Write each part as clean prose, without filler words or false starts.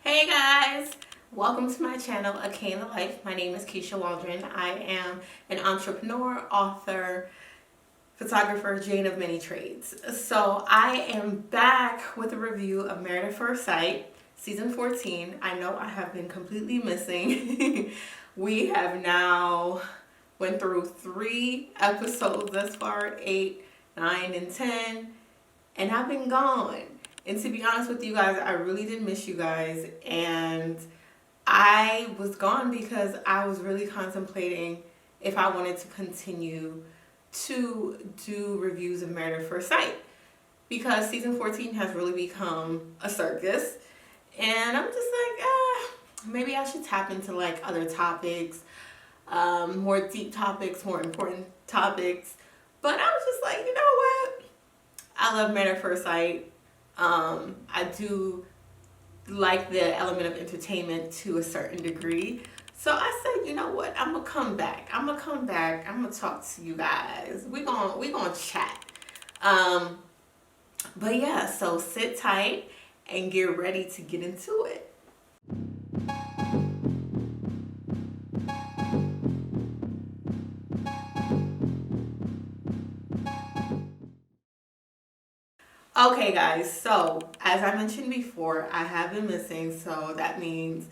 Hey guys, welcome to my channel, A K in the Life. My name is Keshia Waldron. I am an entrepreneur, author, photographer, Jane of many trades. So I am back with a review of Married at First Sight, season 14. I know I have been completely missing. We have now went through 3 episodes thus far, 8, 9, and 10, and I've been gone. And to be honest with you guys, I really did miss you guys. And I was gone because I was really contemplating if I wanted to continue to do reviews of Married at First Sight. Because season 14 has really become a circus. And I'm just like, maybe I should tap into like other topics, more deep topics, more important topics. But I was just like, you know what? I love Married at First Sight. I do like the element of entertainment to a certain degree. So I said, you know what? I'm gonna come back. I'm gonna talk to you guys. We gonna chat. But yeah, so sit tight and get ready to get into it. Okay, guys, so as I mentioned before, I have been missing, so that means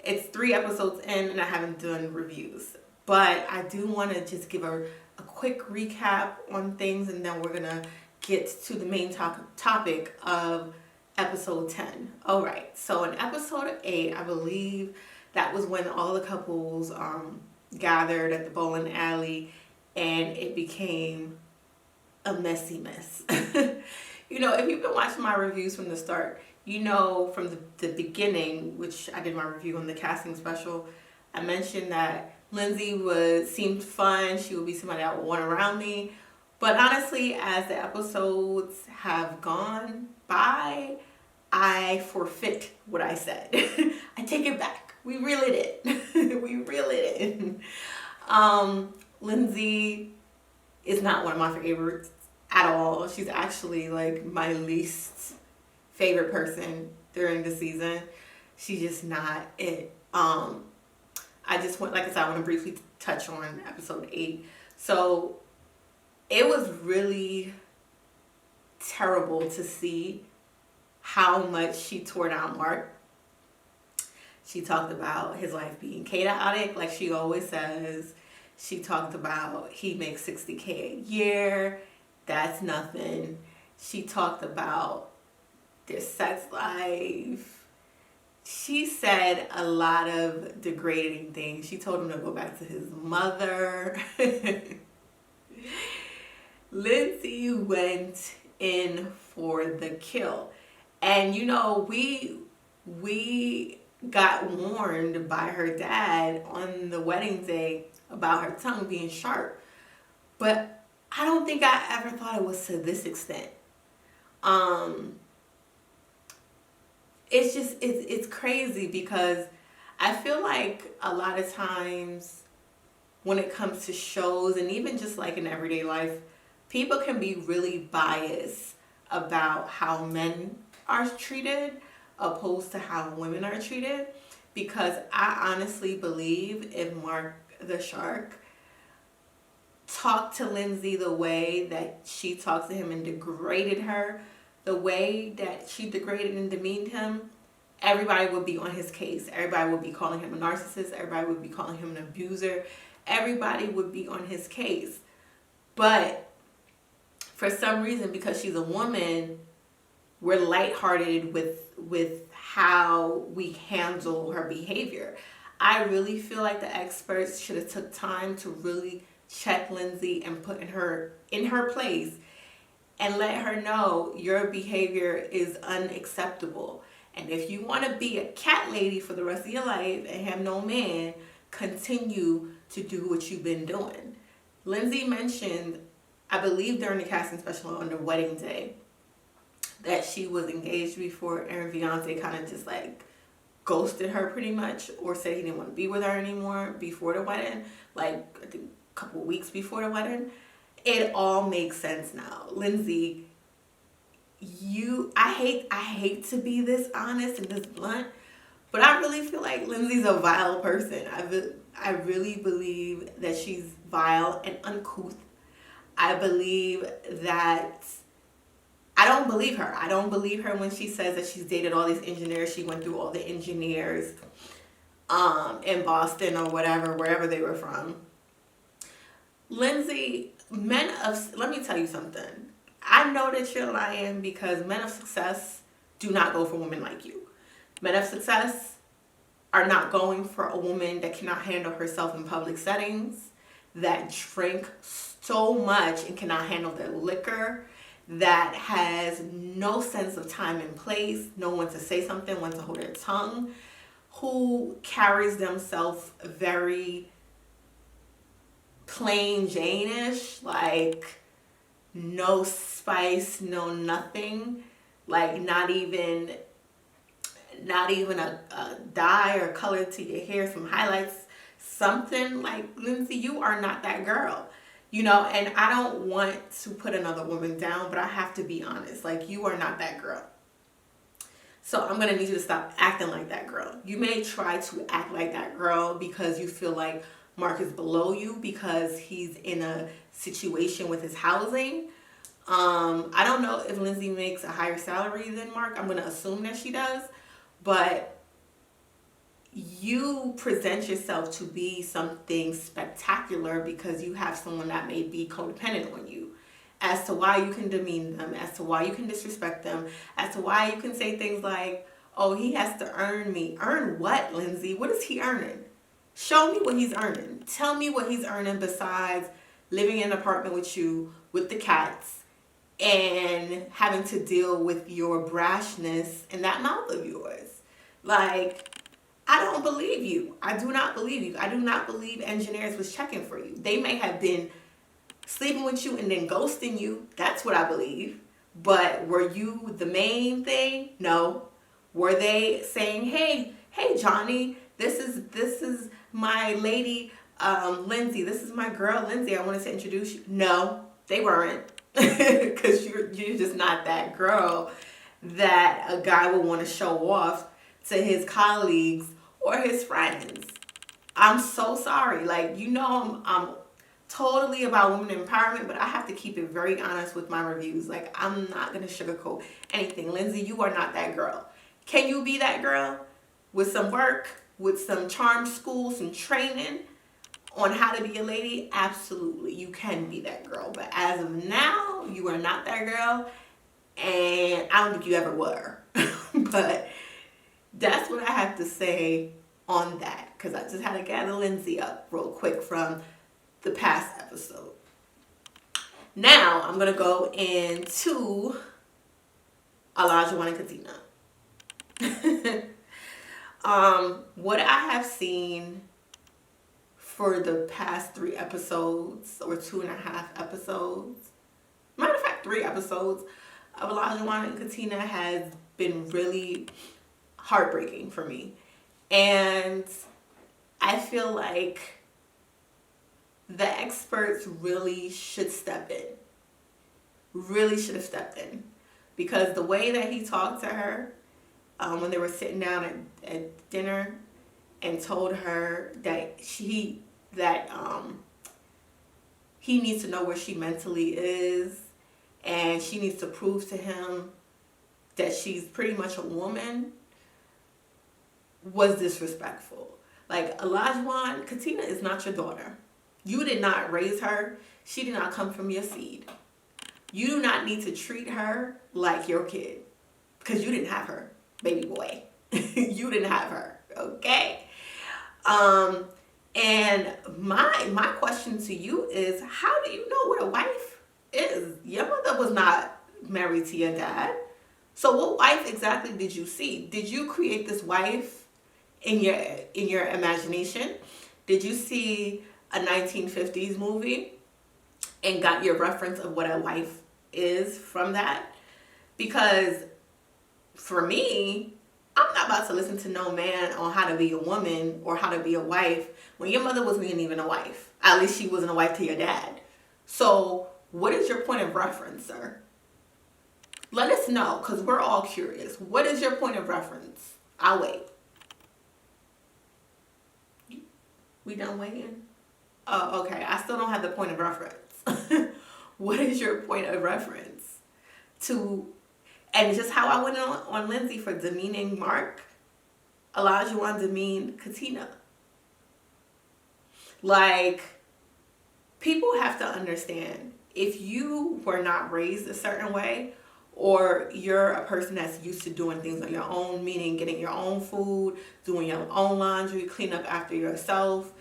it's 3 episodes in and I haven't done reviews. But I do want to just give a quick recap on things, and then we're going to get to the main topic of episode 10. All right, so in episode 8, I believe that was when all the couples gathered at the bowling alley and it became a messy mess. You know, if you've been watching my reviews from the start, you know from the beginning, which I did my review on the casting special, I mentioned that Lindsay seemed fun. She would be somebody I would want around me. But honestly, as the episodes have gone by, I forfeit what I said. I take it back. We reel it in. We reel it in. Lindsay is not one of my favorites at all. She's actually like my least favorite person during the season. She's just not it. I just want, like I said, I want to briefly touch on episode 8. So it was really terrible to see how much she tore down Mark. She talked about his life being chaotic, like she always says. She talked about he makes $60K a year. That's nothing. She talked about their sex life. She said a lot of degrading things. She told him to go back to his mother. Lindsay went in for the kill. And you know, we got warned by her dad on the wedding day about her tongue being sharp. But I don't think I ever thought it was to this extent. It's crazy because I feel like a lot of times when it comes to shows and even just like in everyday life, people can be really biased about how men are treated opposed to how women are treated. Because I honestly believe if Mark the Shark talked to Lindsay the way that she talked to him and degraded her, the way that she degraded and demeaned him, everybody would be on his case. Everybody would be calling him a narcissist. Everybody would be calling him an abuser. Everybody would be on his case. But for some reason, because she's a woman, we're lighthearted with how we handle her behavior. I really feel like the experts should have took time to really check Lindsay and put her in her place and let her know your behavior is unacceptable. And if you want to be a cat lady for the rest of your life and have no man, continue to do what you've been doing. Lindsay mentioned, I believe during the casting special on the wedding day, that she was engaged before and Beyonce kind of just like ghosted her pretty much, or said he didn't want to be with her anymore before the wedding, like I think a couple weeks before the wedding. It all makes sense now. Lindsay, I hate to be this honest and this blunt, But I really feel like Lindsay's a vile person. I really believe that she's vile and uncouth. I believe that I don't believe her. I don't believe her when she says that she's dated all these engineers. She went through all the engineers in Boston or whatever, wherever they were from. Lindsay, let me tell you something. I know that you're lying because men of success do not go for women like you. Men of success are not going for a woman that cannot handle herself in public settings, that drink so much and cannot handle their liquor, that has no sense of time and place, know when to say something, when to hold their tongue, who carries themselves very plain Jane-ish, like no spice, no nothing, like not even a dye or color to your hair, some highlights, something. Like, Lindsay, you are not that girl, and I don't want to put another woman down, but I have to be honest, like, you are not that girl. So I'm going to need you to stop acting like that girl. You may try to act like that girl because you feel like Mark is below you because he's in a situation with his housing. I don't know if Lindsay makes a higher salary than Mark. I'm going to assume that she does. But you present yourself to be something spectacular because you have someone that may be codependent on you, as to why you can demean them, as to why you can disrespect them, as to why you can say things like, oh, he has to earn me. Earn what, Lindsay? What is he earning? Show me what he's earning. Tell me what he's earning besides living in an apartment with you, with the cats, and having to deal with your brashness and that mouth of yours. Like, I don't believe you. I do not believe you. I do not believe engineers was checking for you. They may have been sleeping with you and then ghosting you. That's what I believe. But were you the main thing? No. Were they saying, hey, Johnny, this is my lady, Lindsay. This is my girl, Lindsay. I wanted to introduce you. No, they weren't. Because you're just not that girl that a guy would want to show off to his colleagues or his friends. I'm so sorry. Like, I'm totally about women empowerment, but I have to keep it very honest with my reviews. Like, I'm not going to sugarcoat anything. Lindsay, you are not that girl. Can you be that girl with some work, with some charm school, some training on how to be a lady? Absolutely, you can be that girl. But as of now, you are not that girl, and I don't think you ever were. But that's what I have to say on that, because I just had to gather Lindsay up real quick from the past episode. Now I'm gonna go into Olajuwon and Katina. What I have seen for the past 3 episodes, or 2.5 episodes, matter of fact 3 episodes of Olajuwon and Katina has been really heartbreaking for me. And I feel like the experts really should step in. Really should have stepped in. Because the way that he talked to her when they were sitting down at dinner and told her that he needs to know where she mentally is, and she needs to prove to him that she's pretty much a woman, was disrespectful. Like, Olajuwon, Katina is not your daughter. You did not raise her. She did not come from your seed. You do not need to treat her like your kid, because you didn't have her, baby boy. You didn't have her, okay? And my question to you is, how do you know what a wife is? Your mother was not married to your dad. So what wife exactly did you see? Did you create this wife in your imagination? Did you see a 1950s movie and got your reference of what a wife is from that? Because for me, I'm not about to listen to no man on how to be a woman or how to be a wife when your mother wasn't even a wife. At least she wasn't a wife to your dad. So what is your point of reference, sir? Let us know, because we're all curious. What is your point of reference? I'll wait. We done waiting? Oh, okay. I still don't have the point of reference. What is your point of reference? To, and just how I went on Lindsay for demeaning Mark, Olajuwon demean Katina. Like, people have to understand, if you were not raised a certain way, or you're a person that's used to doing things on your own, meaning getting your own food, doing your own laundry, clean up after yourself,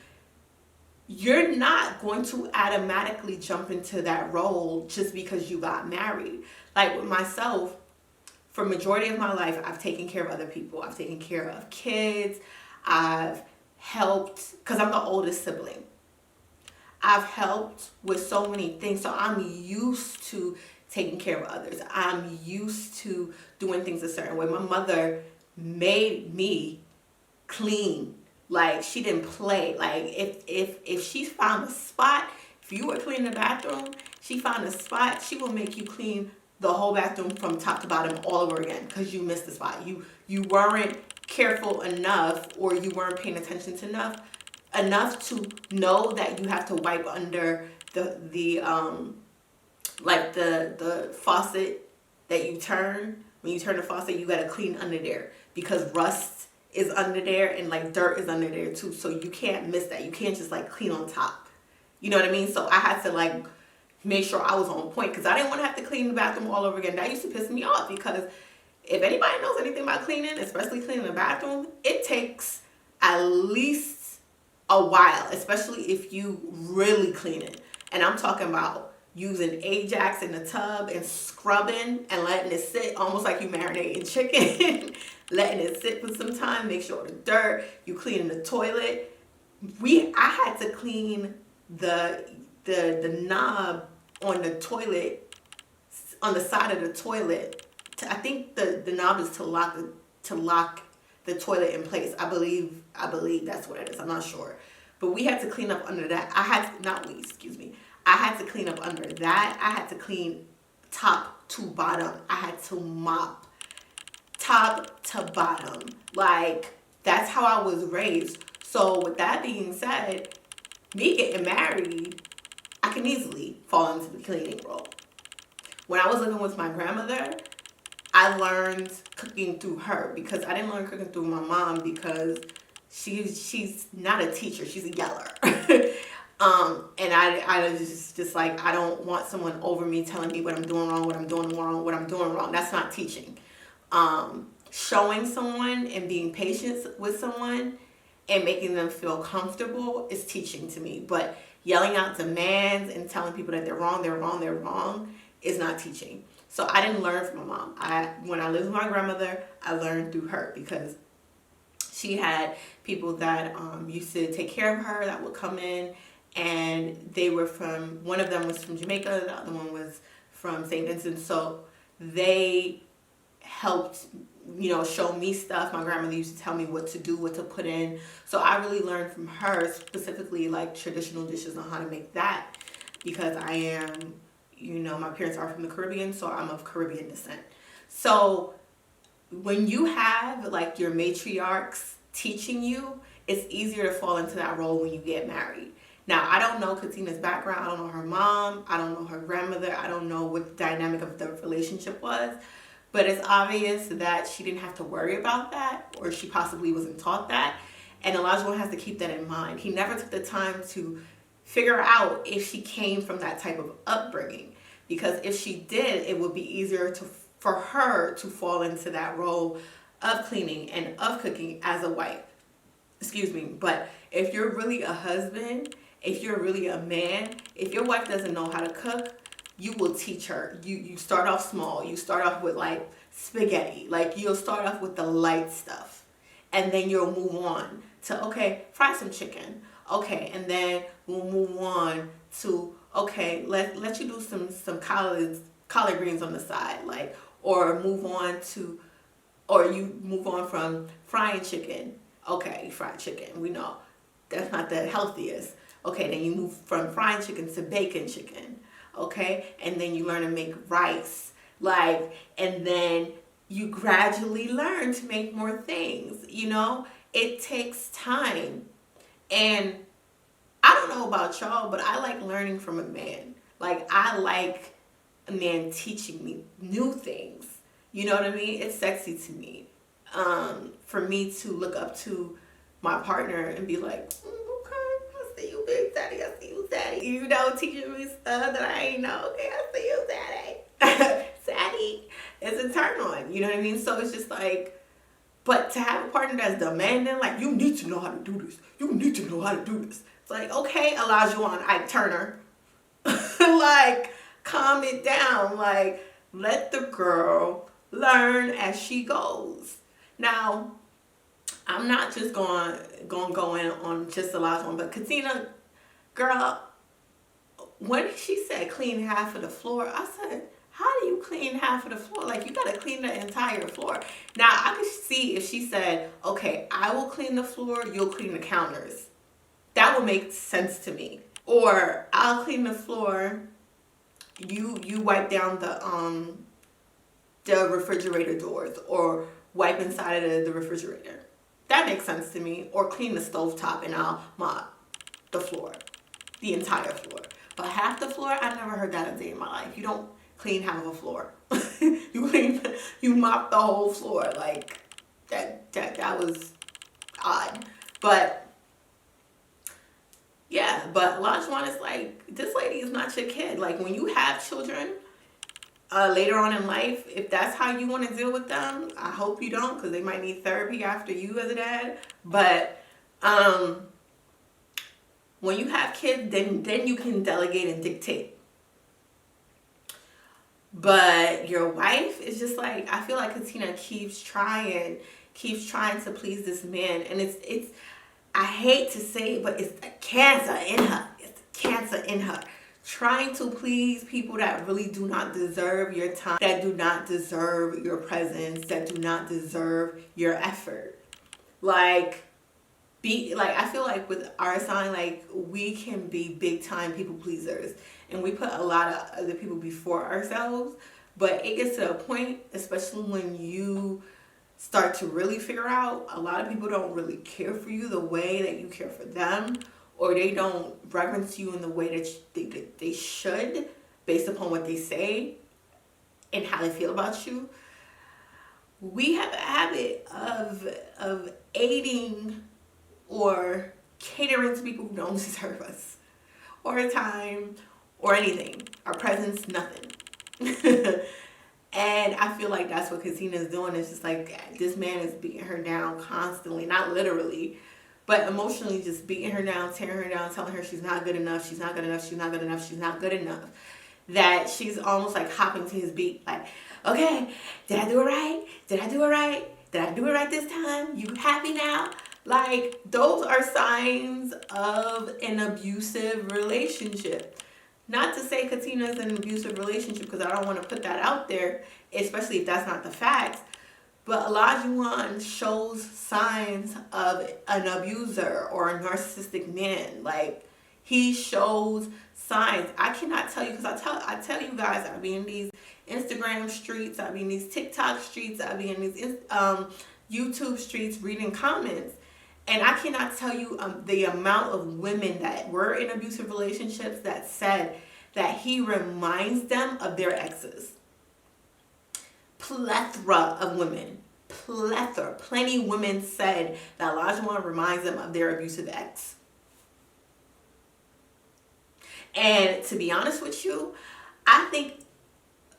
you're not going to automatically jump into that role just because you got married. Like with myself, for majority of my life, I've taken care of other people. I've taken care of kids. I've helped, because I'm the oldest sibling. I've helped with so many things. So I'm used to taking care of others. I'm used to doing things a certain way. My mother made me clean. Like, she didn't play. Like, if she found a spot, if you were cleaning the bathroom, she found a spot, she will make you clean the whole bathroom from top to bottom all over again because you missed the spot. You weren't careful enough, or you weren't paying attention to enough to know that you have to wipe under the faucet that you turn. When you turn the faucet, you gotta clean under there because rust is under there and like dirt is under there too. So you can't miss that. You can't just like clean on top. You know what I mean? So I had to like make sure I was on point because I didn't want to have to clean the bathroom all over again. That used to piss me off because if anybody knows anything about cleaning, especially cleaning the bathroom, it takes at least a while, especially if you really clean it. And I'm talking about using Ajax in the tub and scrubbing and letting it sit almost like you marinating chicken. Letting it sit for some time, make sure the dirt, you cleaning the toilet. I had to clean the knob on the toilet, on the side of the toilet. I think the knob is to lock the toilet in place. I believe that's what it is. I'm not sure. But we had to clean up under that. I had to clean up under that. I had to clean top to bottom. I had to mop top to bottom. Like, that's how I was raised. So with that being said, me getting married, I can easily fall into the cleaning role. When I was living with my grandmother, I learned cooking through her because I didn't learn cooking through my mom because she's not a teacher, she's a yeller. And I was just like, I don't want someone over me telling me what I'm doing wrong, what I'm doing wrong. That's not teaching. Showing someone and being patient with someone and making them feel comfortable is teaching to me. But yelling out demands and telling people that they're wrong is not teaching. So I didn't learn from my mom. When I lived with my grandmother, I learned through her because she had people that used to take care of her that would come in, and they were one of them was from Jamaica, the other one was from St. Vincent. So they helped, show me stuff. My grandmother used to tell me what to do, what to put in. So I really learned from her, specifically like traditional dishes on how to make that, because I am, my parents are from the Caribbean, so I'm of Caribbean descent. So when you have like your matriarchs teaching you, it's easier to fall into that role when you get married. Now, I don't know Katina's background. I don't know her mom. I don't know her grandmother. I don't know what the dynamic of the relationship was. But it's obvious that she didn't have to worry about that, or she possibly wasn't taught that. And Olajuwon has to keep that in mind. He never took the time to figure out if she came from that type of upbringing. Because if she did, it would be easier for her to fall into that role of cleaning and of cooking as a wife. But if you're really a husband, if you're really a man, if your wife doesn't know how to cook, you will teach her. You start off small. You start off with like spaghetti. Like, you'll start off with the light stuff. And then you'll move on to, okay, fry some chicken. Okay, and then we'll move on to, okay, let you do some collard greens on the side. Like, or you move on from frying chicken. Okay, fried chicken. We know that's not the healthiest. Okay, then you move from frying chicken to bacon chicken. Okay, and then you learn to make rice. Like, and then you gradually learn to make more things. It takes time. And I don't know about y'all, but I like learning from a man. Like, I like a man teaching me new things. You know what I mean? It's sexy to me. For me to look up to my partner and be like, okay, I see you, big daddy. I see you, daddy. You know, teaching me stuff that I ain't know. Okay, I see you, daddy. Daddy, it's a turn on. You know what I mean? So it's just like, but to have a partner that's demanding, like, you need to know how to do this. You need to know how to do this. It's like, okay, Olajuwon, Ike Turner. Like, calm it down. Like, let the girl learn as she goes. Now, I'm not just going to go in on just Olajuwon, but Katina, girl, when she said clean half of the floor, I said, how do you clean half of the floor? Like, you got to clean the entire floor. Now, I could see if she said, okay, I will clean the floor, you'll clean the counters. That would make sense to me. Or, I'll clean the floor, you wipe down the refrigerator doors, or wipe inside of the refrigerator. That makes sense to me. Or clean the stovetop and I'll mop the floor, the entire floor. But half the floor, I never heard that a day in my life. You don't clean half of a floor. You mop the whole floor. Like, that was odd. But yeah, but Olajuwon is like, this lady is not your kid. Like, when you have children later on in life, if that's how you want to deal with them, I hope you don't, because they might need therapy after you as a dad. But when you have kids, then you can delegate and dictate. But your wife is just like, I feel like Katina keeps trying to please this man, and it's I hate to say it, but it's the cancer in her. It's the cancer in her. Trying to please people that really do not deserve your time, that do not deserve your presence, that do not deserve your effort. Like, I feel like with our sign, like, we can be big time people pleasers, and we put a lot of other people before ourselves. But it gets to a point, especially when you start to really figure out, a lot of people don't really care for you the way that you care for them, or they don't reverence you in the way that they should, based upon what they say and how they feel about you. We have a habit of aiding or catering to people who don't deserve us, or our time, or anything. Our presence, nothing. And I feel like that's what Katina is doing. It's just like, this man is beating her down constantly, not literally, but emotionally just beating her down, tearing her down, telling her she's not good enough, she's not good enough, she's not good enough, she's not good enough. That she's almost like hopping to his beat, like, okay, did I do it right? Did I do it right? Did I do it right this time? You happy now? Like, those are signs of an abusive relationship. Not to say Katina's in an abusive relationship, because I don't want to put that out there, especially if that's not the facts. But Olajuwon shows signs of an abuser or a narcissistic man. Like, he shows signs. I cannot tell you, because I tell you guys, I be in these Instagram streets, I be in these TikTok streets, I be in these YouTube streets reading comments. And I cannot tell you the amount of women that were in abusive relationships that said that he reminds them of their exes. Plethora of women. Plenty women said that Olajuwon reminds them of their abusive ex. And to be honest with you, I think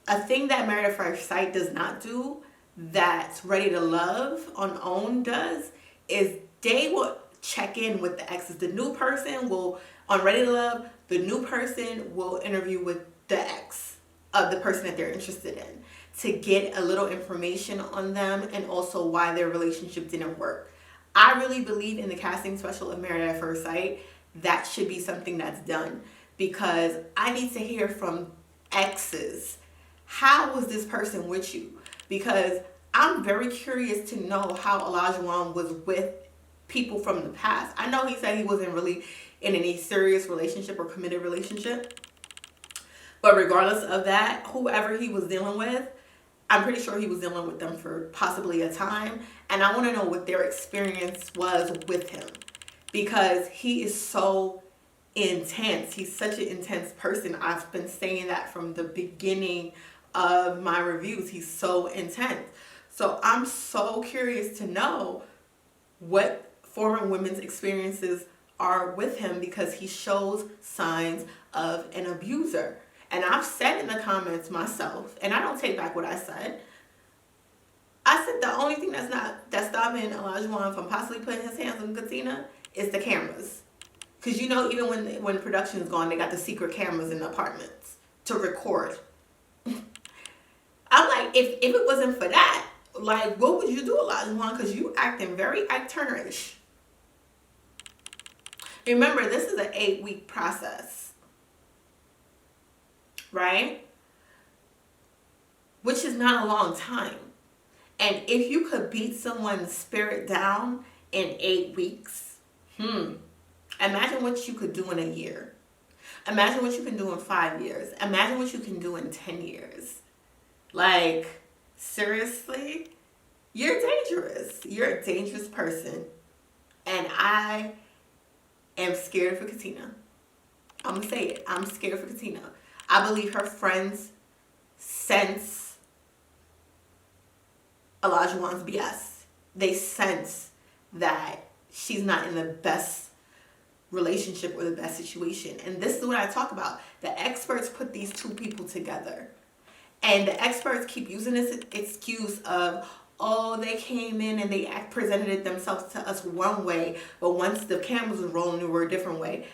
a thing that Married at First Sight does not do, that Ready to Love on OWN does, is they will check in with the exes. The new person will, on Ready to Love, the new person will interview with the ex of the person that they're interested in, to get a little information on them, and also why their relationship didn't work. I really believe in the casting special of Married at First Sight. That should be something that's done, because I need to hear from exes. How was this person with you? Because I'm very curious to know how Olajuwon was with people from the past. I know he said he wasn't really in any serious relationship or committed relationship, but regardless of that, whoever he was dealing with, I'm pretty sure he was dealing with them for possibly a time, and I want to know what their experience was with him, because he is so intense. He's such an intense person. I've been saying that from the beginning of my reviews. He's so intense. So I'm so curious to know what former women's experiences are with him, because he shows signs of an abuser. And I've said in the comments myself, and I don't take back what I said. I said the only thing that's stopping Olajuwon from possibly putting his hands on Katina is the cameras. Because you know, even when production's gone, they got the secret cameras in the apartments to record. I'm like, if it wasn't for that, like, what would you do, Olajuwon? Because you acting very Ike Turner-ish. Remember, this is an 8-week process, right? Which is not a long time. And if you could beat someone's spirit down in 8 weeks, imagine what you could do in a year. Imagine what you can do in 5 years. Imagine what you can do in 10 years. Like, seriously? You're dangerous. You're a dangerous person. And I am scared for Katina. I'm going to say it. I'm scared for Katina. I believe her friends sense Olajuwon's BS. They sense that she's not in the best relationship or the best situation. And this is what I talk about. The experts put these two people together. And the experts keep using this excuse of, oh, they came in and they presented themselves to us one way, but once the cameras were rolling, they were a different way.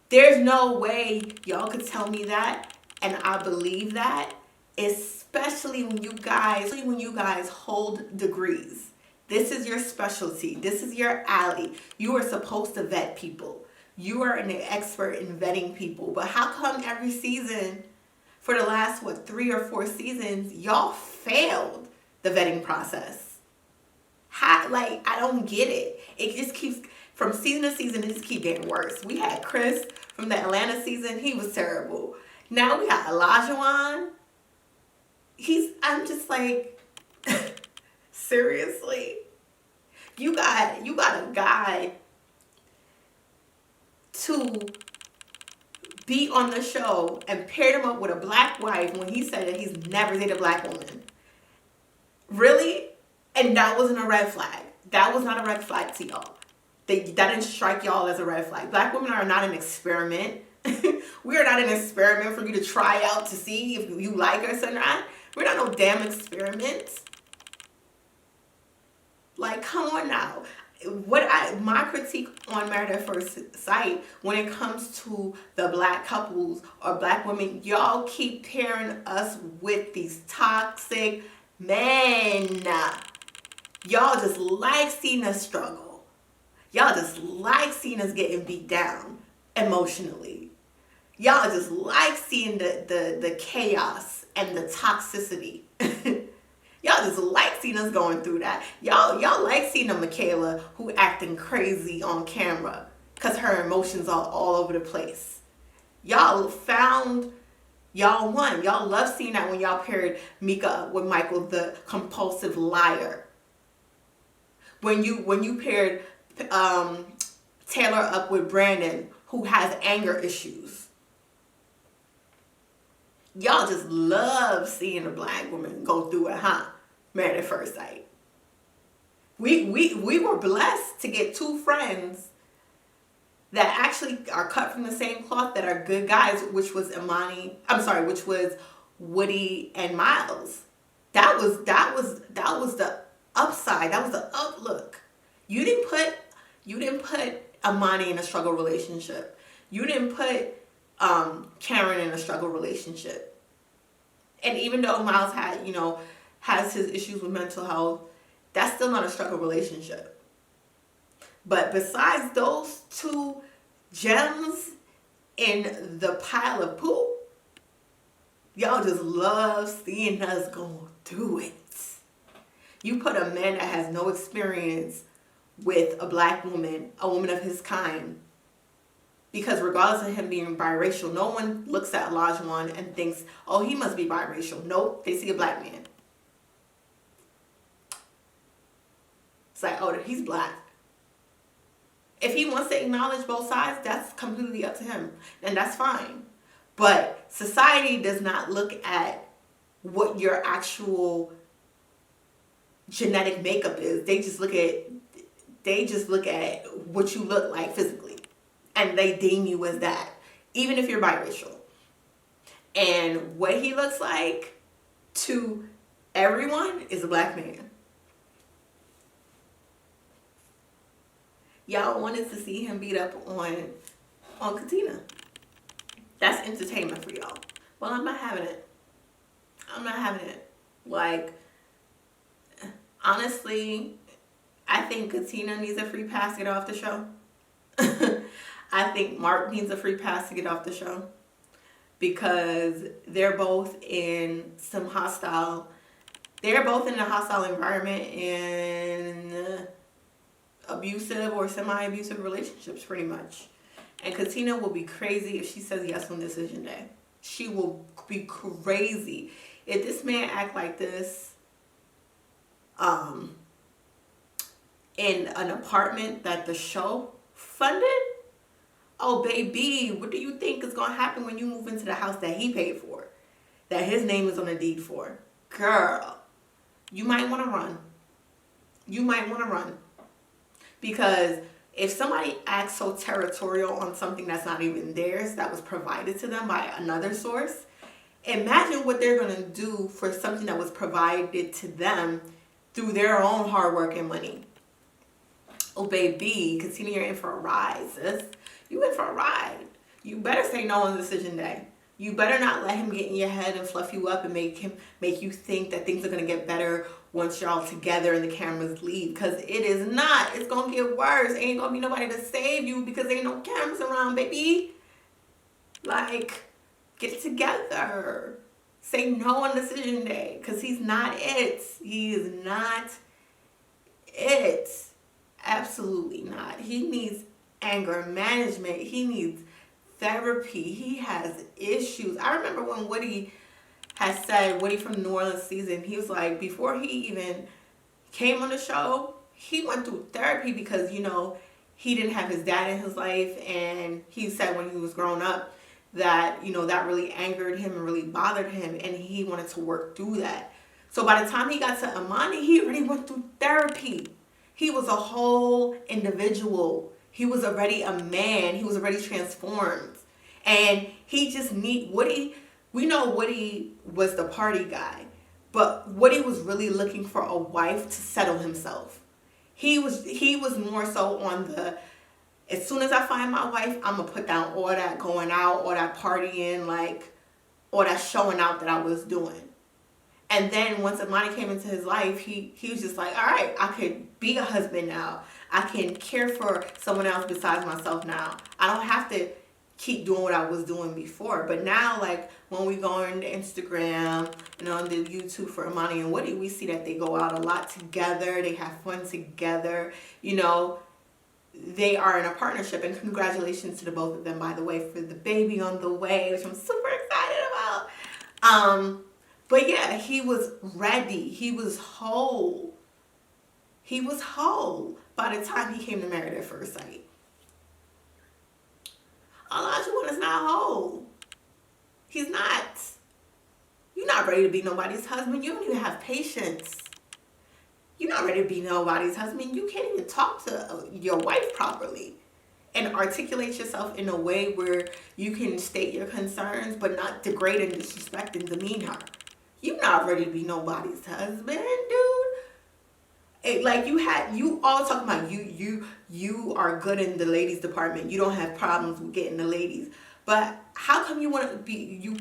There's no way y'all could tell me that, and I believe that, especially when you guys hold degrees. This is your specialty. This is your alley. You are supposed to vet people. You are an expert in vetting people. But how come every season, for the last, 3 or 4 seasons, y'all failed the vetting process? I don't get it. It just keeps, from season to season, it just keeps getting worse. We had Chris from the Atlanta season. He was terrible. Now we got Olajuwon. I'm just like, seriously? You got a guy to be on the show and paired him up with a black wife when he said that he's never dated a black woman. Really? And that wasn't a red flag. That was not a red flag to y'all. That didn't strike y'all as a red flag. Black women are not an experiment. We are not an experiment for you to try out to see if you like us or not. We're not no damn experiments. Like, come on now. My critique on Married at First Sight, when it comes to the black couples or black women, y'all keep pairing us with these toxic men. Y'all just like seeing us struggle. Y'all just like seeing us getting beat down emotionally. Y'all just like seeing the chaos and the toxicity. Y'all just like seeing us going through that. Y'all like seeing a Michaela who acting crazy on camera because her emotions are all over the place. Y'all won. Y'all love seeing that when y'all paired Mika up with Michael, the compulsive liar. When you paired Taylor up with Brandon, who has anger issues. Y'all just love seeing a black woman go through it, huh? Married at First Sight. We were blessed to get 2 friends that actually are cut from the same cloth, that are good guys, which was Woody and Miles. That was the upside. That was the outlook. You didn't put Amani in a struggle relationship. You didn't put Karen in a struggle relationship. And even though Miles has his issues with mental health, that's still not a struggle relationship. But besides those 2 gems in the pile of poop, y'all just love seeing us go through it. You put a man that has no experience with a black woman, a woman of his kind, because regardless of him being biracial, no one looks at Olajuwon and thinks, oh, he must be biracial. Nope, they see a black man. It's like, oh, he's black. If he wants to acknowledge both sides, that's completely up to him. And that's fine. But society does not look at what your actual genetic makeup is. They just look at what you look like physically. And they deem you as that. Even if you're biracial. And what he looks like to everyone is a black man. Y'all wanted to see him beat up on Katina. That's entertainment for y'all. Well, I'm not having it. I'm not having it. Like, honestly, I think Katina needs a free pass to get off the show. I think Mark needs a free pass to get off the show. Because they're both in a hostile environment in abusive or semi-abusive relationships, pretty much. And Katina will be crazy if she says yes on decision day. She will be crazy. If this man act like this in an apartment that the show funded, oh baby, what do you think is going to happen when you move into the house that he paid for? That his name is on the deed for? Girl, you might want to run. You might want to run. Because if somebody acts so territorial on something that's not even theirs, that was provided to them by another source, imagine what they're going to do for something that was provided to them through their own hard work and money. Oh, baby, Katina, you're in for a ride, sis. You in for a ride. You better say no on decision day. You better not let him get in your head and fluff you up and make you think that things are going to get better once you're all together and the cameras leave. Because it is not. It's going to get worse. Ain't going to be nobody to save you because ain't no cameras around, baby. Like, get it together. Say no on decision day because he's not it. He is not it. Absolutely not. He needs anger management. He needs therapy. He has issues. I remember when Woody from the New Orleans season, he was like, before he even came on the show, he went through therapy because, he didn't have his dad in his life. And he said when he was growing up that, that really angered him and really bothered him. And he wanted to work through that. So by the time he got to Amani, he already went through therapy. He was a whole individual. He was already a man. He was already transformed. And he just Woody. We know Woody was the party guy. But Woody was really looking for a wife to settle himself. He was more so on as soon as I find my wife, I'm going to put down all that going out, all that partying, like all that showing out that I was doing. And then once Amani came into his life, he was just like, all right, I could be a husband now. I can care for someone else besides myself now. I don't have to keep doing what I was doing before. But now, like, when we go on Instagram and on the YouTube for Amani and Woody, we see that they go out a lot together. They have fun together. They are in a partnership. And congratulations to the both of them, by the way, for the baby on the way, which I'm super excited about. But yeah, he was ready. He was whole. He was whole by the time he came to Married at First Sight. Olajuwon is not whole. He's not. You're not ready to be nobody's husband. You don't even have patience. You're not ready to be nobody's husband. You can't even talk to your wife properly and articulate yourself in a way where you can state your concerns but not degrade and disrespect and demean her. You're not ready to be nobody's husband, dude. You all talking about you are good in the ladies department. You don't have problems with getting the ladies. But how come you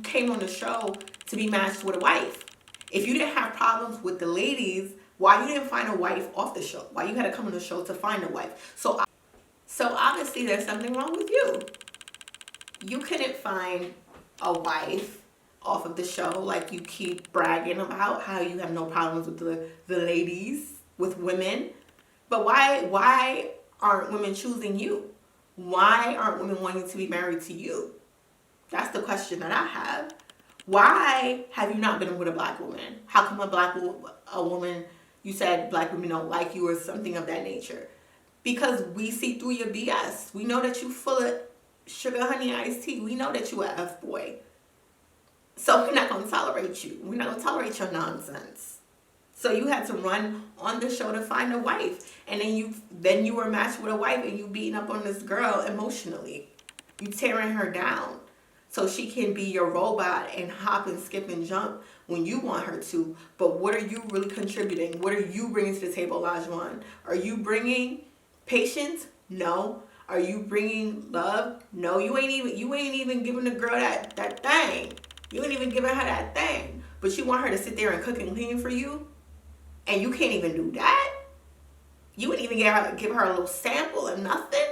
came on the show to be matched with a wife? If you didn't have problems with the ladies, why you didn't find a wife off the show? Why you had to come on the show to find a wife? So obviously there's something wrong with you. You couldn't find a wife off of the show, like you keep bragging about how you have no problems with the ladies, with women. But why aren't women choosing you? Why aren't women wanting to be married to you? That's the question that I have. Why have you not been with a black woman? How come a woman, you said black women don't like you or something of that nature? because we see through your BS. We know that you full of sugar, honey, iced tea. We know that you a F-boy. So we're not going to tolerate you. We're not going to tolerate your nonsense. So you had to run on the show to find a wife. And then you were matched with a wife and you beating up on this girl emotionally. You tearing her down so she can be your robot and hop and skip and jump when you want her to. But what are you really contributing? What are you bringing to the table, Lajuan? Are you bringing patience? No. Are you bringing love? No. You ain't even giving the girl that thing. You ain't even giving her that thing. But you want her to sit there and cook and clean for you? And you can't even do that? You wouldn't even give her a little sample or nothing?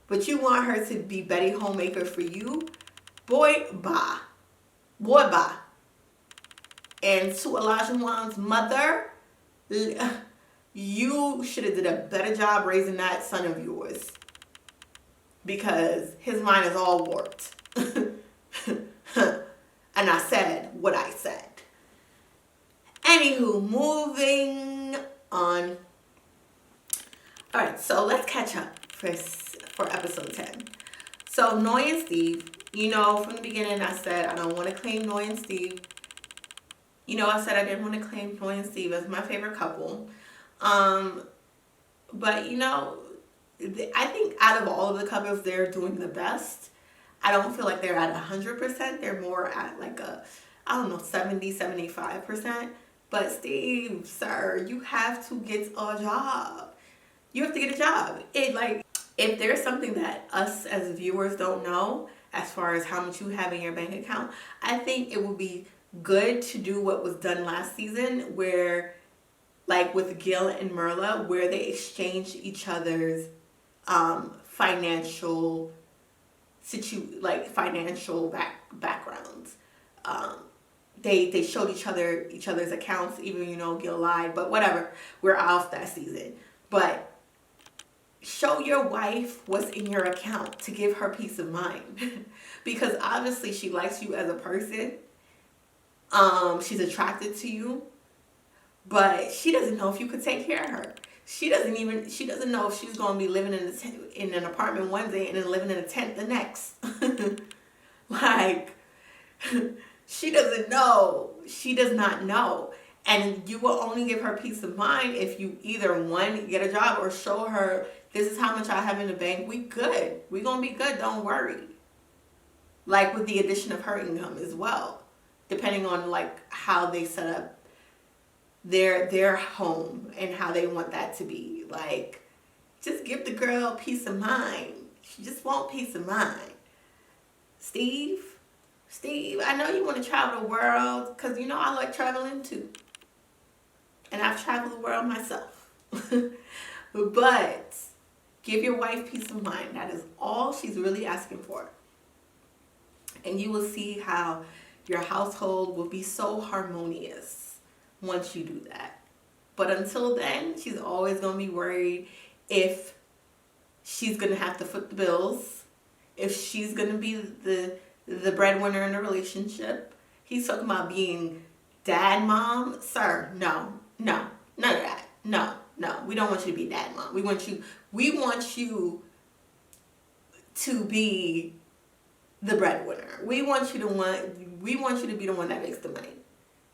But you want her to be Betty Homemaker for you? Boy, bye. Boy, bye. And to Elijah's mother, you should have did a better job raising that son of yours. Because his mind is all warped. And I said what I said. Anywho, moving on. All right, so let's catch up for episode 10. So Noy and Steve, from the beginning I said I don't want to claim Noy and Steve. I said I didn't want to claim Noy and Steve as my favorite couple. But I think out of all of the couples, they're doing the best. I don't feel like they're at 100%. They're more at like 70, 75%. But Steve, sir, you have to get a job. You have to get a job. If there's something that us as viewers don't know, as far as how much you have in your bank account, I think it would be good to do what was done last season, where, like with Gil and Merla, where they exchanged each other's financial backgrounds. They showed each other's accounts, even Gil lied, but whatever. We're off that season. But show your wife what's in your account to give her peace of mind. Because obviously she likes you as a person. She's attracted to you. But she doesn't know if you could take care of her. She doesn't know if she's going to be living in an apartment one day and then living in a tent the next. She doesn't know. She does not know. And you will only give her peace of mind if you either, one, get a job, or show her, this is how much I have in the bank. We good. We going to be good. Don't worry. With the addition of her income as well. Depending on how they set up their home and how they want that to be. Just give the girl peace of mind. She just wants peace of mind. Steve, I know you want to travel the world, because I like traveling too. And I've traveled the world myself. But give your wife peace of mind. That is all she's really asking for. And you will see how your household will be so harmonious once you do that. But until then, she's always going to be worried if she's going to have to foot the bills, if she's going to be the breadwinner in the relationship. He's talking about being dad mom. Sir, no, none of that. No, we don't want you to be dad mom. We want you to be the breadwinner. We want you to be the one that makes the money.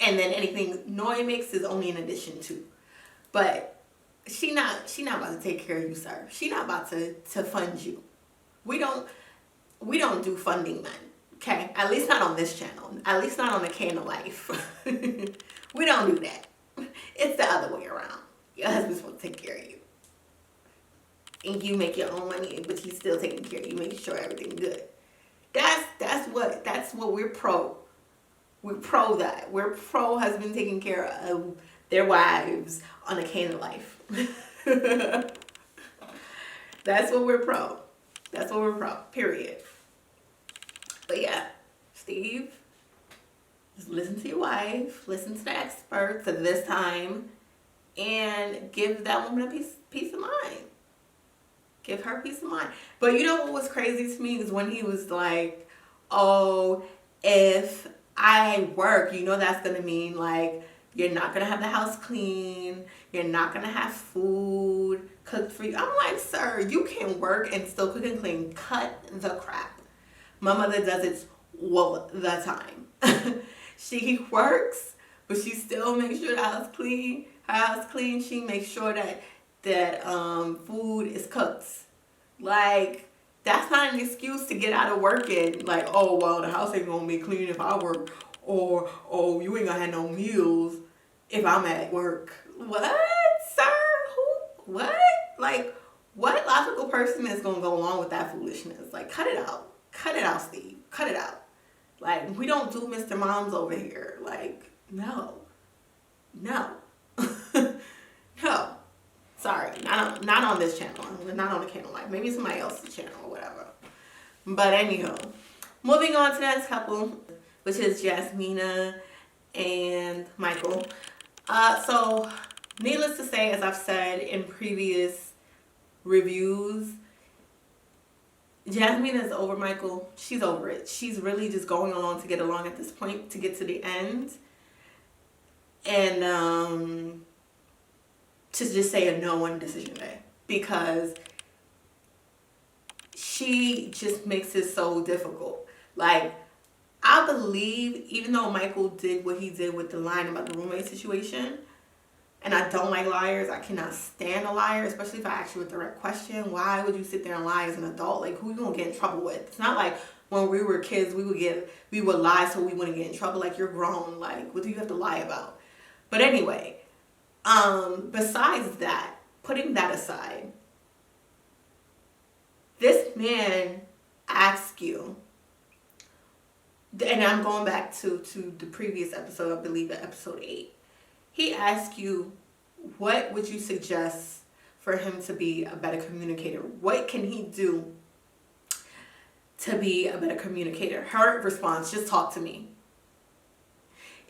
And then anything Noy makes is only in addition to. But she not about to take care of you, sir. She not about to fund you. We don't do funding men. Okay? At least not on this channel. At least not on the Can of Life. We don't do that. It's the other way around. Your husband's supposed to take care of you. And you make your own money, but he's still taking care of you, making sure everything's good. That's what we're pro. We're pro that. We're pro husband taking care of their wives on a Can of Life. That's what we're pro. That's what we're pro. Period. But yeah, Steve, just listen to your wife, listen to the experts at this time, and give that woman a peace of mind. Give her peace of mind. But you know what was crazy to me is when he was like, oh, if I work, that's going to mean you're not going to have the house clean. You're not going to have food. cooked for you. I'm like, sir, you can work and still cook and clean. Cut the crap. My mother does it all the time. She works, but she still makes sure the house clean. Her house clean. She makes sure that food is cooked. Like, that's not an excuse to get out of working. Like, oh well, the house ain't gonna be clean if I work, or oh, you ain't gonna have no meals if I'm at work. What, sir? Who? What? Like, what logical person is gonna go along with that foolishness? Like, cut it out. Cut it out, Steve. Cut it out. Like, we don't do Mr. Moms over here. Like, no. No. No. Sorry. Not on this channel. Not on the Candle Life. Maybe somebody else's channel or whatever. But anywho, moving on to the next couple, which is Jasmina and Michael. So, needless to say, as I've said in previous reviews, Jasmine is over Michael. She's over it. She's really just going along to get along at this point, to get to the end. And to just say a no on decision day. Because she just makes it so difficult. Like, I believe, even though Michael did what he did with the line about the roommate situation, and I don't like liars. I cannot stand a liar, especially if I ask you a direct question. Why would you sit there and lie as an adult? Like, who you gonna get in trouble with? It's not like when we were kids, we would lie so we wouldn't get in trouble. Like, you're grown. Like, what do you have to lie about? But anyway, besides that, putting that aside, this man asks you, and I'm going back to the previous episode, I believe episode 8. He asks you, what would you suggest for him to be a better communicator? What can he do to be a better communicator? Her response, just talk to me.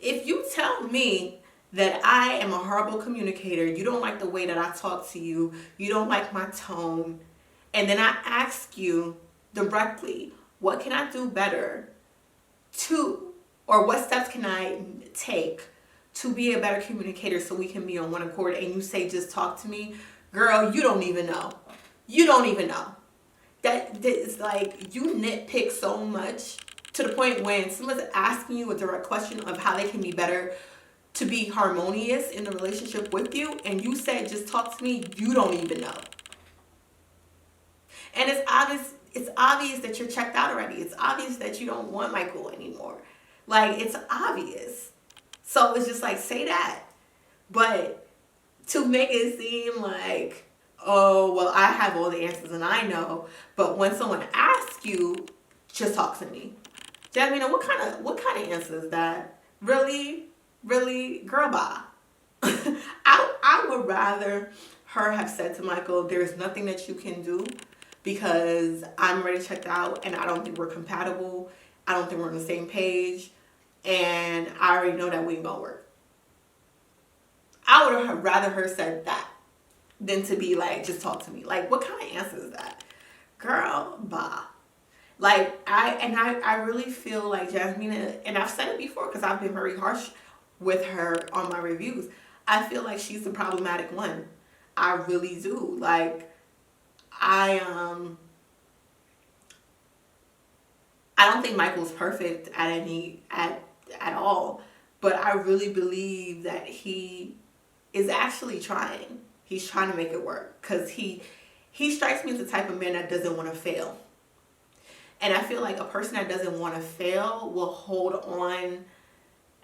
If you tell me that I am a horrible communicator, you don't like the way that I talk to you, you don't like my tone, and then I ask you directly, what can I do better or what steps can I take to be a better communicator so we can be on one accord, and you say, just talk to me, girl, you don't even know. You don't even know. That is like, you nitpick so much to the point when someone's asking you a direct question of how they can be better to be harmonious in the relationship with you, and you say, just talk to me, you don't even know. And it's obvious that you're checked out already. It's obvious that you don't want Michael anymore. Like, it's obvious. So it's just like, say that. But to make it seem like, oh, well, I have all the answers and I know. But when someone asks you, just talk to me. Jasmine, what kind of answer is that? Really? Really? Girl, bye. I would rather her have said to Michael, there's nothing that you can do because I'm already checked out and I don't think we're compatible. I don't think we're on the same page. And I already know that we ain't gonna work. I would have rather her said that than to be like, just talk to me. Like, what kind of answer is that? Girl, bye. Like, I really feel like Jasmine, and I've said it before because I've been very harsh with her on my reviews. I feel like she's the problematic one. I really do. Like, I don't think Michael's perfect at all, but I really believe that he is actually trying. He's trying to make it work because he strikes me as the type of man that doesn't want to fail. And I feel like a person that doesn't want to fail will hold on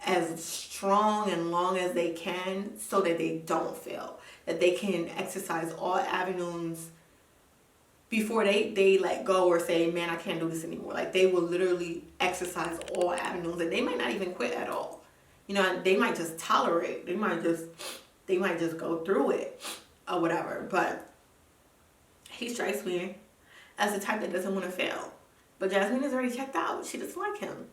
as strong and long as they can so that they don't fail. That they can exercise all avenues before they let go or say, man, I can't do this anymore. Like, they will literally exercise all avenues, and they might not even quit at all. You know, they might just tolerate. They might just go through it or whatever. But he strikes me as the type that doesn't want to fail. But Jasmine is already checked out. She doesn't like him.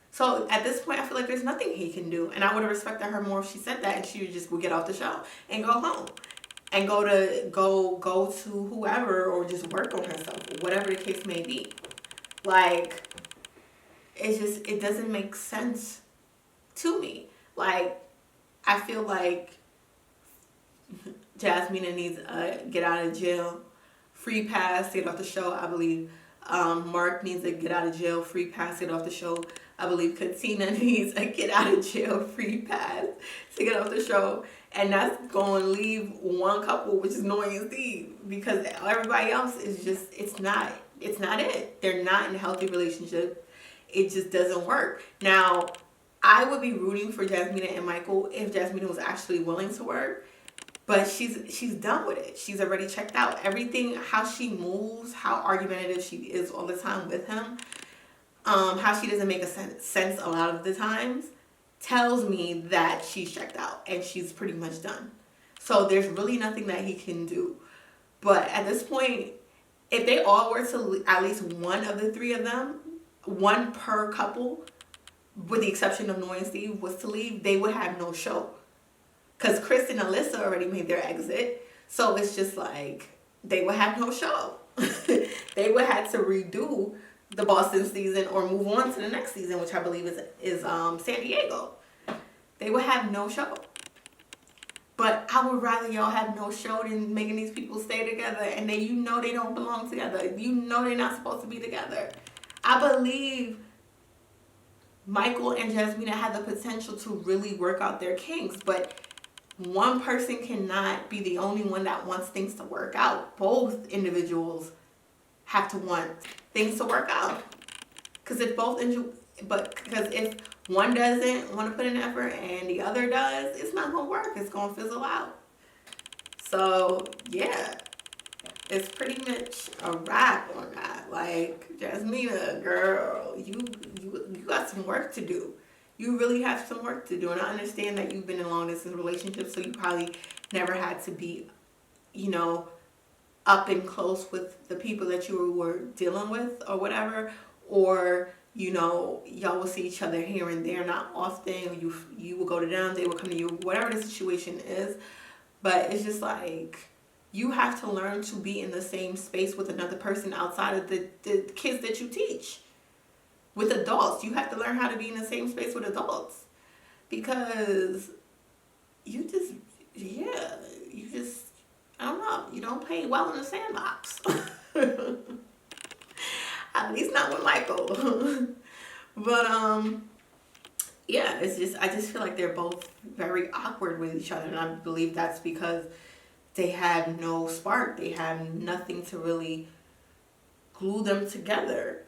So at this point, I feel like there's nothing he can do. And I would have respected her more if she said that and she would get off the show and go home. And go to whoever or just work on herself, whatever the case may be. Like, it doesn't make sense to me. Like, I feel like Jasmine needs a get out of jail free pass to get off the show, I believe. Mark needs a get out of jail free pass to get off the show. I believe Katina needs a get out of jail free pass to get off the show. And that's going to leave one couple, which is Noy and Steve, because everybody else is just, it's not it. They're not in a healthy relationship. It just doesn't work. Now, I would be rooting for Jasmine and Michael if Jasmine was actually willing to work. But she's done with it. She's already checked out. Everything, how she moves, how argumentative she is all the time with him, how she doesn't make sense a lot of the times, tells me that she's checked out and she's pretty much done. So there's really nothing that he can do. But at this point, if they all were to, at least one of the three of them, one per couple, with the exception of Noy and Steve, was to leave, they would have no show. Because Chris and Alyssa already made their exit. So it's just like, they would have no show. They would have to redo the Boston season or move on to the next season, which I believe is San Diego. They would have no show. But I would rather y'all have no show than making these people stay together and then you know they don't belong together. You know they're not supposed to be together. I believe Michael and Jasmine had the potential to really work out their kinks, but one person cannot be the only one that wants things to work out. Both individuals have to want things to work out. Because if one doesn't want to put in effort and the other does, it's not going to work. It's going to fizzle out. So, yeah. It's pretty much a wrap on that. Like, Jasmina, girl, you got some work to do. You really have some work to do. And I understand that you've been in long distance relationships, so you probably never had to be, up and close with the people that you were dealing with or whatever. Or, y'all will see each other here and there, not often. You will go to them, they will come to you, whatever the situation is. But it's just like, you have to learn to be in the same space with another person outside of the kids that you teach. With adults, you have to learn how to be in the same space with adults. Because I don't know, you don't play well in the sandbox. At least not with Michael. But, yeah, I just feel like they're both very awkward with each other. And I believe that's because they have no spark. They have nothing to really glue them together.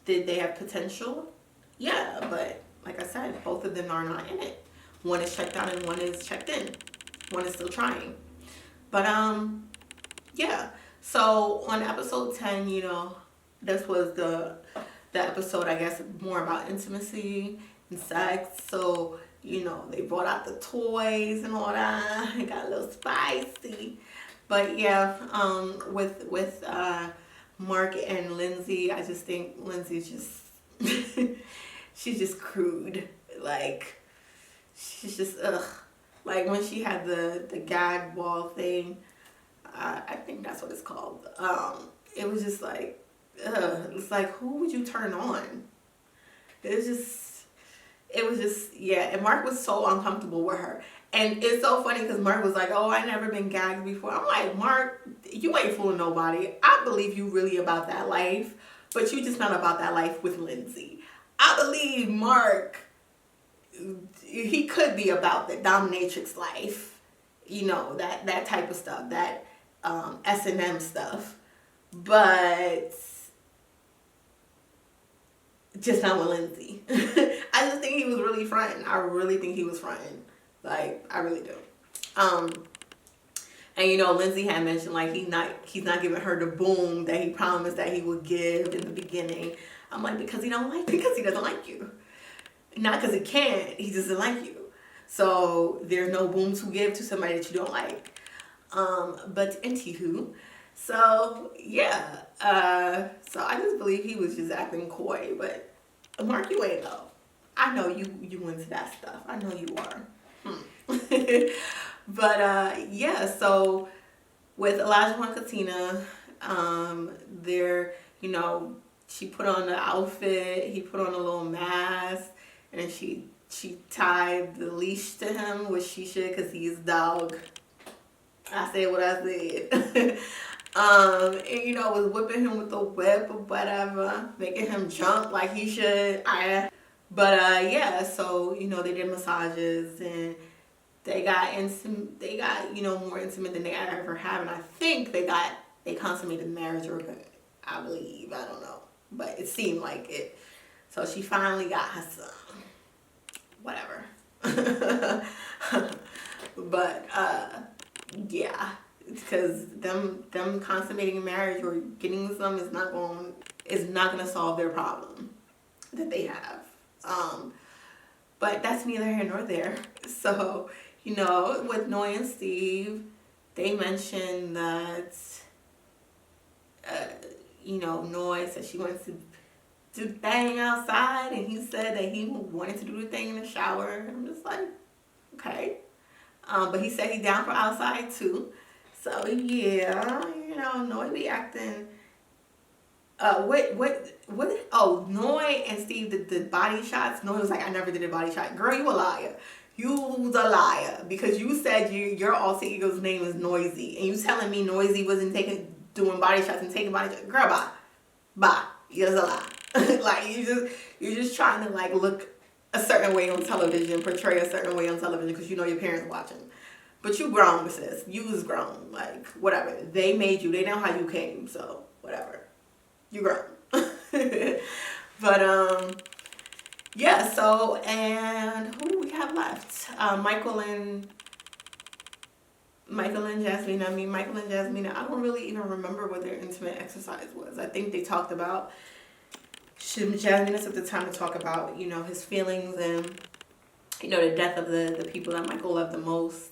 Did they have potential? Yeah, but like I said, both of them are not in it. One is checked out and one is checked in. One is still trying. But, yeah. So on episode 10, this was the episode, I guess, more about intimacy and sex. So, they brought out the toys and all that. It got a little spicy. But yeah, with Mark and Lindsay, I just think Lindsay's just, she's just crude. Like, she's just, ugh. Like, when she had the gag ball thing, I think that's what it's called. It was just like, ugh. It's like, who would you turn on? It was just, yeah. And Mark was so uncomfortable with her. And it's so funny because Mark was like, oh, I never been gagged before. I'm like, Mark, you ain't fooling nobody. I believe you really about that life, but you just not about that life with Lindsay. I believe Mark, he could be about the dominatrix life, that type of stuff, that S&M stuff, but just not with Lindsay. I just think he was really fronting. I really think he was fronting. Like, I really do. And Lindsay had mentioned like he's not giving her the boom that he promised that he would give in the beginning. I'm like, because he doesn't like you. Not because he can't, he just doesn't like you. So there's no boom to give to somebody that you don't like. But anywho, so yeah, so I just believe he was just acting coy. But Mark, you ain't though. I know you into that stuff. I know you are. But yeah, so with Elijah and Katina, they're, she put on the outfit, he put on a little mask, and she tied the leash to him, which she should, because he's a dog. I said what I said. And you know, was whipping him with the whip or whatever, making him jump like he should. Yeah, so you know, they did massages and they got they got, you know, more intimate than they ever have, and I think they consummated marriage, or I believe, I don't know, but it seemed like it. So she finally got her son. Whatever. But yeah, because them consummating marriage or getting some is not gonna solve their problem that they have. But that's neither here nor there. So, you know, with Noy and Steve, they mentioned that you know, Noy said she wants to do the thing outside, and he said that he wanted to do the thing in the shower. I'm just like, okay. But he said he's down for outside too. So yeah, you know, Noy be acting. Oh, Noy and Steve did the body shots. Noy was like, I never did a body shot. Girl, you a liar. You's a liar, because you said your alter ego's name is Noisy, and you telling me Noisy wasn't doing body shots and taking body shots. Girl, bye. You're a lie. Like you're just trying to like look a certain way on television, portray a certain way on television because you know your parents watching. But you grown, sis. You was grown. Like, whatever. They made you. They know how you came. So, whatever. You grown. But, yeah. So, and who do we have left? Michael and Jasmine. I mean, Michael and Jasmine, I don't really even remember what their intimate exercise was. I think they talked about, Jasmine took the time to talk about, you know, his feelings and, you know, the death of the people that Michael loved the most.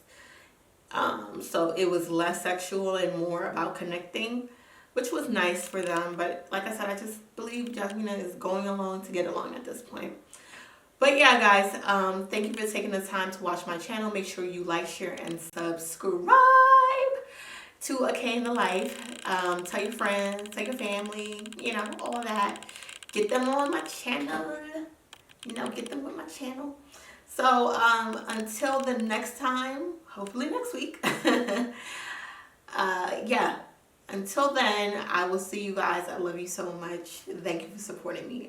So it was less sexual and more about connecting, which was nice for them. But like I said, I just believe Jasmine is going along to get along at this point. But yeah, guys, thank you for taking the time to watch my channel. Make sure you like, share, and subscribe to A K in the Life. Tell your friends, tell your family, you know, all that. Get them on my channel. You know, get them on my channel. So, until the next time, hopefully next week. Yeah. Until then, I will see you guys. I love you so much. Thank you for supporting me.